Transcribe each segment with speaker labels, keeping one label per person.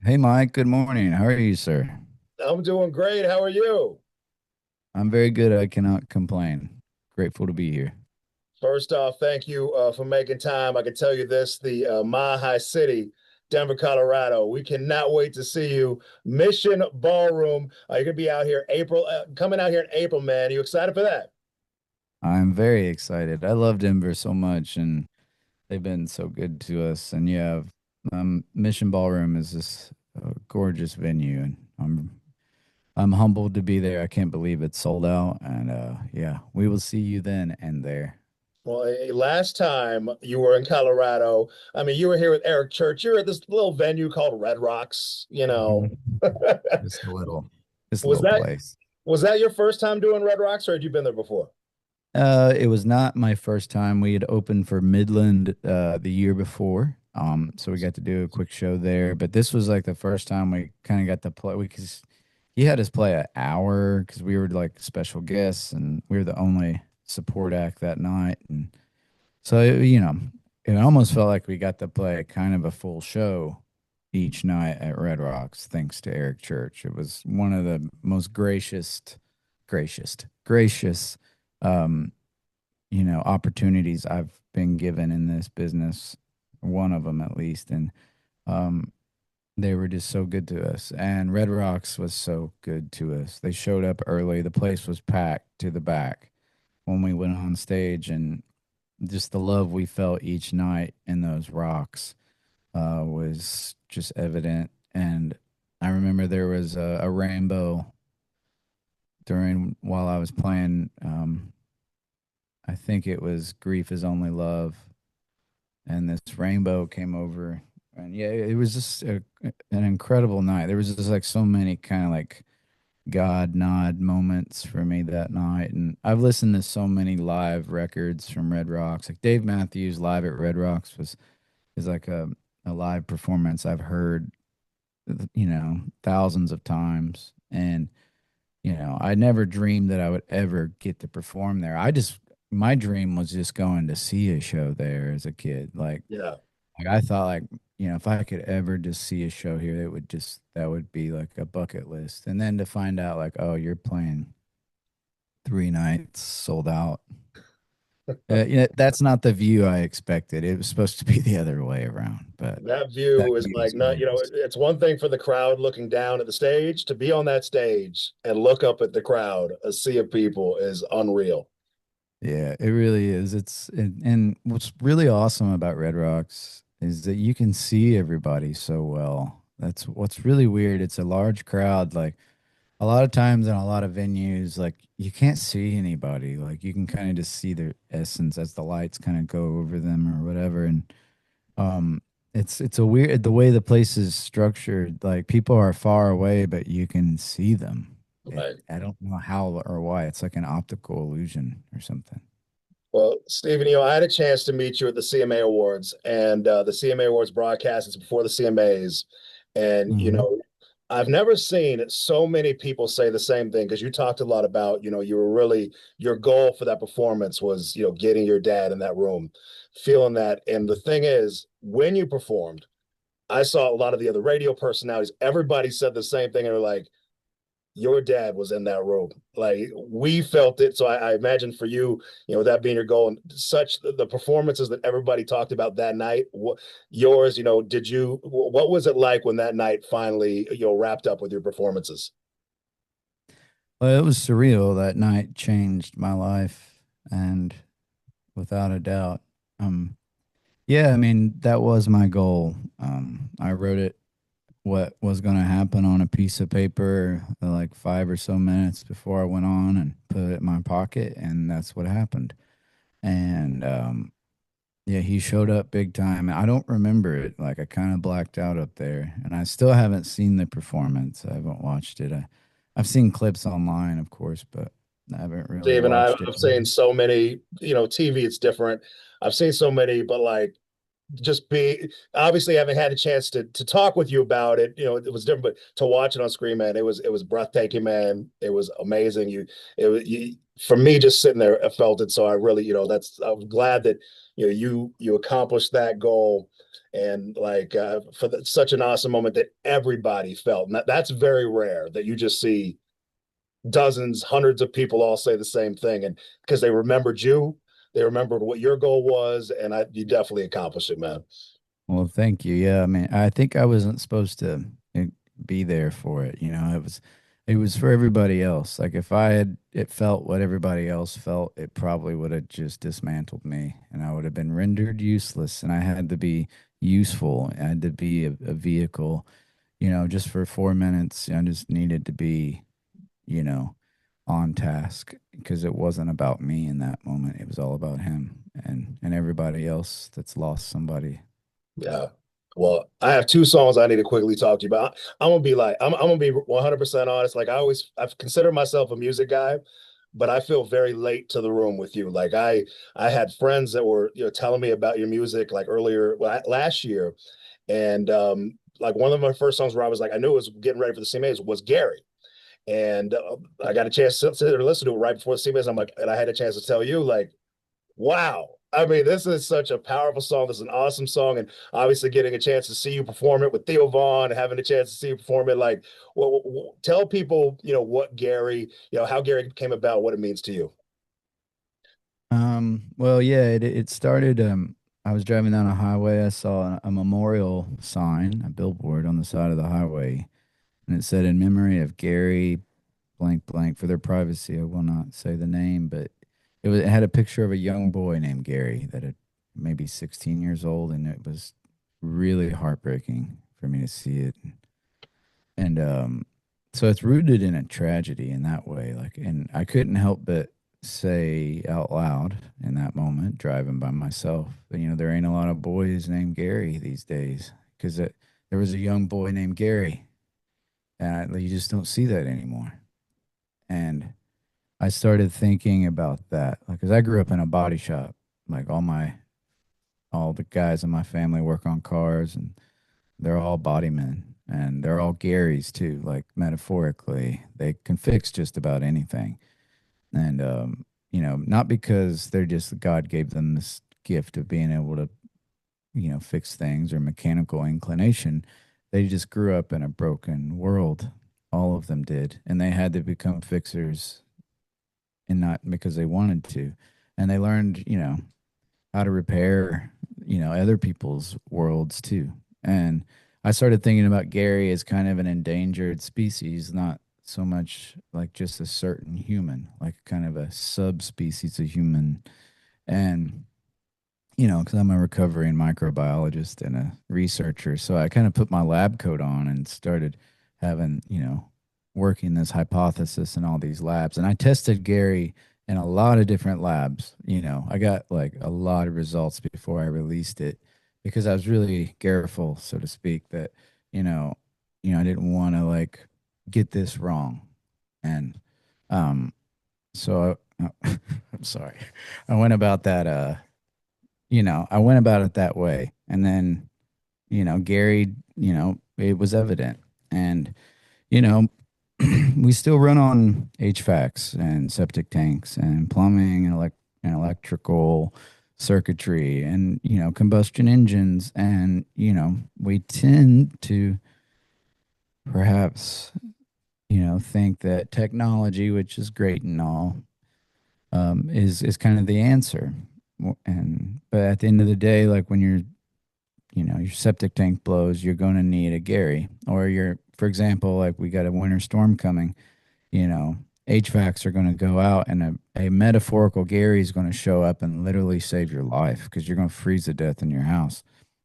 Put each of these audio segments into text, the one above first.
Speaker 1: Hey Mike, good morning. How are you, sir?
Speaker 2: I'm doing great. How are you?
Speaker 1: I'm very good. I cannot complain. Grateful to be here.
Speaker 2: First off, thank you for making time. I can tell you this, the Mile High City, Denver, Colorado. We cannot wait to see you. Mission Ballroom. You're gonna be out here April, coming out here in April, man. Are you excited for that?
Speaker 1: I'm very excited. I love Denver so much, and they've been so good to us. And yeah, Mission Ballroom is this gorgeous venue, and I'm humbled to be there. I can't believe it's sold out, and yeah, we will see you then and there.
Speaker 2: Well, last time you were in Colorado, I mean, you were here with Eric Church. You're at this little venue called Red Rocks, you know.
Speaker 1: Mhm. Just a
Speaker 2: Was
Speaker 1: little
Speaker 2: that
Speaker 1: place.
Speaker 2: was that your first time doing Red Rocks, or had you been there before?
Speaker 1: It was not my first time. We had opened for Midland the year before. So we got to do a quick show there. But this was like the first time we kind of got to play because he had us play an hour because we were like special guests and we were the only support act that night. And so it almost felt like we got to play kind of a full show each night at Red Rocks, thanks to Eric Church. It was one of the most gracious um opportunities I've been given in this business, one of them at least. And um, they were just so good to us. And Red Rocks was so good to us. They showed up early. The place was packed to the back when we went on stage, and just the love we felt each night in those rocks was just evident. And I remember there was a rainbow during while I was playing. I think it was Grief is Only Love, and this rainbow came over, and yeah, it was just an incredible night. There was just like so many kind of like god nod moments for me that night. And I've listened to so many live records from Red Rocks, like Dave Matthews live at Red Rocks was is like a live performance I've heard thousands of times. And I never dreamed that I would ever get to perform there. My dream was just going to see a show there as a kid.
Speaker 2: Yeah.
Speaker 1: Like I thought, like, if I could ever just see a show here, that would be like a bucket list. And then to find out, like, oh, you're playing 3 nights sold out. That's not the view I expected. It was supposed to be the other way around, but
Speaker 2: That
Speaker 1: that
Speaker 2: view is
Speaker 1: view
Speaker 2: like
Speaker 1: is
Speaker 2: not,
Speaker 1: gorgeous.
Speaker 2: it's one thing for the crowd looking down at the stage. To be on that stage and look up at the crowd, a sea of people is unreal.
Speaker 1: Yeah, it really is. And what's really awesome about Red Rocks is that you can see everybody so well. That's what's really weird. It's a large crowd. Like a lot of times in a lot of venues, like you can't see anybody. Like you can kind of just see their essence as the lights kind of go over them or whatever. And um, it's a weird the way the place is structured. Like people are far away, but you can see them.
Speaker 2: Right.
Speaker 1: I don't know how or why. It's like an optical illusion or something.
Speaker 2: Well, Stephen, I had a chance to meet you at the CMA Awards, and the CMA Awards broadcast is before the CMAs. And,
Speaker 1: Hmm.
Speaker 2: I've never seen so many people say the same thing because you talked a lot about, you were really, your goal for that performance was, getting your dad in that room, feeling that. And the thing is, when you performed, I saw a lot of the other radio personalities. Everybody said the same thing. And they're like, your dad was in that room. Like we felt it. So I imagine for you, that being your goal and such the performances that everybody talked about that night, yours, what was it like when that night finally, wrapped up with your performances?
Speaker 1: Well, it was surreal. That night changed my life, and without a doubt, um, yeah, I mean that was my goal. I wrote it what was going to happen on a piece of paper like 5 or so minutes before I went on and put it in my pocket, and that's what happened. And yeah, he showed up big time. I don't remember it. Like I kind of blacked out up there, and I still haven't seen the performance. I haven't watched it. I've seen clips online, of course, but I haven't really
Speaker 2: Steve and
Speaker 1: watched it.
Speaker 2: I've seen so many, TV, it's different. I've seen so many, but like just be obviously having had a chance to talk with you about it, it was different, but to watch it on screen, man, it was breathtaking, man. It was amazing. For me, just sitting there, I felt it. So I really, I'm glad that you accomplished that goal, and like such an awesome moment that everybody felt, and that's very rare that you just see dozens, hundreds of people all say the same thing, and because they remembered you, they remembered what your goal was, and you definitely accomplished it, man.
Speaker 1: Well, thank you. Yeah, I mean, I think I wasn't supposed to be there for it. It was for everybody else. Like if I had it felt what everybody else felt, it probably would have just dismantled me, and I would have been rendered useless. And I had to be useful. I had to be a vehicle. Just for 4 minutes, I just needed to be, you know, on task because it wasn't about me in that moment. It was all about him and everybody else that's lost somebody.
Speaker 2: Yeah. Well, I have two songs I need to quickly talk to you about. I'm gonna be like, I'm gonna be 100% honest. Like I've considered myself a music guy, but I feel very late to the room with you. Like I had friends that were, telling me about your music like earlier, well, last year, and like one of my first songs where I was like, I knew it was getting ready for the CMAs was Gary. And I got a chance to sit there and listen to it right before the CMAs. I'm like, and I had a chance to tell you, like, wow. I mean, this is such a powerful song. This is an awesome song. And obviously getting a chance to see you perform it with Theo Vaughn, having a chance to see you perform it, like, well, tell people, what Gary, how Gary came about, what it means to you.
Speaker 1: Well, yeah, it started. I was driving down a highway. I saw a memorial sign, a billboard on the side of the highway, and it said, "In memory of Gary blank blank." For their privacy, I will not say the name, but it had a picture of a young boy named Gary that had maybe 16 years old, and it was really heartbreaking for me to see it. And so it's rooted in a tragedy in that way. Like, and I couldn't help but say out loud in that moment, driving by myself, that, there ain't a lot of boys named Gary these days because there was a young boy named Gary, and you just don't see that anymore. And I started thinking about that, like, because I grew up in a body shop, like all the guys in my family work on cars, and they're all body men, and they're all Garys too. Like metaphorically, they can fix just about anything. And not because they're just God gave them this gift of being able to, fix things or mechanical inclination. They just grew up in a broken world. All of them did, and they had to become fixers, and not because they wanted to. And they learned, how to repair, other people's worlds too. And I started thinking about Gary as kind of an endangered species, not so much like just a certain human, like kind of a subspecies of human. And, because I'm a recovering microbiologist and a researcher, so I kind of put my lab coat on and started having, working this hypothesis in all these labs. And I tested Gary in a lot of different labs. I got like a lot of results before I released it because I was really careful, so to speak, that, you know, I didn't want to like get this wrong. And um so I'm sorry. I went about that I went about it that way. And then, Gary, it was evident. And you know, we still run on HVACs and septic tanks and plumbing and, and electrical circuitry and, combustion engines. And, we tend to perhaps, think that technology, which is great and all, is kind of the answer. But at the end of the day, like when your septic tank blows, you're going to need a Gary, or for example, like we got a winter storm coming, you know, HVACs are going to go out, and a metaphorical Gary is going to show up and literally save your life because you're going to freeze to death in your house.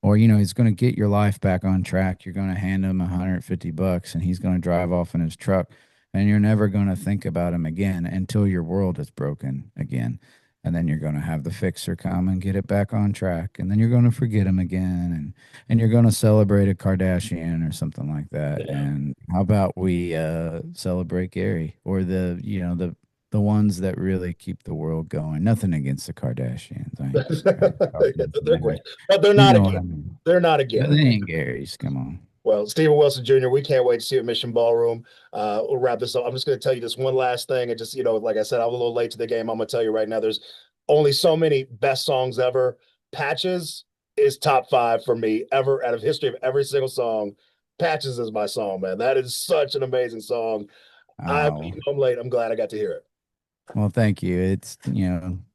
Speaker 1: Or, he's going to get your life back on track. You're going to hand him $150 and he's going to drive off in his truck, and you're never going to think about him again until your world is broken again. And then you're going to have the fixer come and get it back on track. And then you're going to forget him again. And you're going to celebrate a Kardashian or something like that.
Speaker 2: Yeah.
Speaker 1: And how about we celebrate Gary or the the ones that really keep the world going. Nothing against the Kardashians. I ain't just trying to talk
Speaker 2: They're
Speaker 1: smack.
Speaker 2: great, but they're
Speaker 1: You
Speaker 2: not
Speaker 1: know
Speaker 2: a
Speaker 1: what
Speaker 2: Gary.
Speaker 1: I mean?
Speaker 2: They're not a
Speaker 1: No,
Speaker 2: Gary.
Speaker 1: they ain't Gary's. Come on.
Speaker 2: Well, Stephen Wilson Jr., we can't wait to see you at Mission Ballroom. We'll wrap this up. I'm just going to tell you this one last thing. And just, like I said, I was a little late to the game. I'm going to tell you right now, there's only so many best songs ever. Patches is top five for me ever out of history of every single song. Patches is my song, man. That is such an amazing song.
Speaker 1: Oh,
Speaker 2: Even though I'm late, I'm glad I got to hear it.
Speaker 1: well, thank you. It's,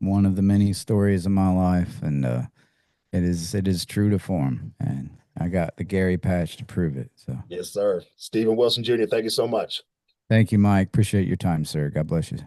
Speaker 1: one of the many stories of my life, and it is true to form, and I got the Gary patch to prove it. So,
Speaker 2: Yes, sir. Stephen Wilson Jr., thank you so much.
Speaker 1: thank you, Mike. Appreciate your time, sir. God bless you.